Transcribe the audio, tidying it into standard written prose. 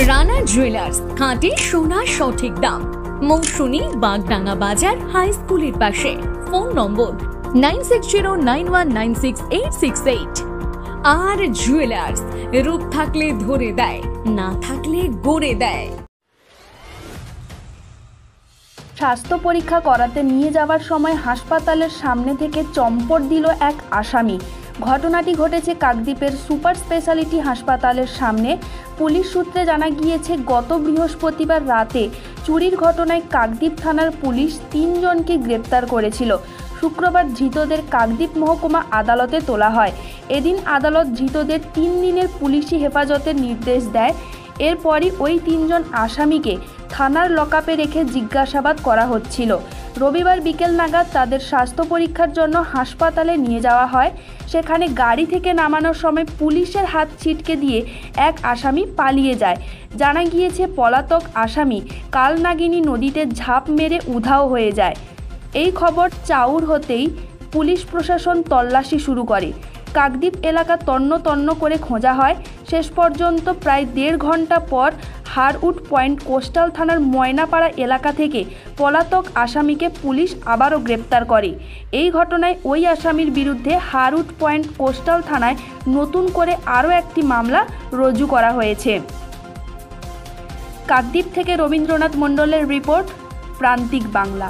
Rana jewellers, খাঁটি সোনা সঠিক দাম। মৌসুমী, বাগডাঙ্গা বাজার, হাই স্কুলের পাশে। ফোন নম্বর 9609196868। আর জুয়েলার্স, রূপ থাকলে ধরে দেয়, না থাকলে গড়ে দেয়। স্বাস্থ্য পরীক্ষা করাতে নিয়ে যাওয়ার সময় হাসপাতালের সামনে থেকে চম্পট দিল এক আসামি। ঘটনাটি ঘটেছে কাকদ্বীপের সুপার স্পেশালিটি হাসপাতালের সামনে। পুলিশ সূত্রে জানা গিয়েছে, গত বৃহস্পতিবার রাতে চুরির ঘটনায় কাকদ্বীপ থানার পুলিশ 3 জনকে গ্রেপ্তার করেছিল। শুক্রবার ধৃতদের কাকদ্বীপ মহকুমা আদালতে তোলা হয়। এদিন আদালত ধৃতদের 3 দিনের পুলিশি হেফাজতের নির্দেশ দেয়। এরপরই ওই 3 জন আসামিকে থানার লকআপে রেখে জিজ্ঞাসাবাদ করা হচ্ছিল। রবিবার বিকেল নাগাদ তাদের স্বাস্থ্য পরীক্ষার জন্য হাসপাতালে নিয়ে যাওয়া হয়। সেখানে গাড়ি থেকে নামানোর সময় পুলিশের হাত ছিটকে দিয়ে এক আসামি পালিয়ে যায়। জানা গিয়েছে, পলাতক আসামি কালনাগিনী নদীতে ঝাঁপ মেরে উধাও হয়ে যায়। এই খবর চাউর হতেই পুলিশ প্রশাসন তল্লাশি শুরু করে। কাকদ্বীপ এলাকা তন্ন তন্ন করে খোঁজা হয়। শেষ পর্যন্ত প্রায় 1.5 ঘন্টা পর হারউড পয়েন্ট কোস্টাল থানার ময়নাপাড়া এলাকা থেকে পলাতক আসামিকে পুলিশ আবারও গ্রেপ্তার করে। এই ঘটনায় ওই আসামির বিরুদ্ধে হারউড পয়েন্ট কোস্টাল থানায় নতুন করে আরও একটি মামলা রুজু করা হয়েছে। কাকদ্বীপ থেকে রবীন্দ্রনাথ মণ্ডলের রিপোর্ট, প্রান্তিক বাংলা।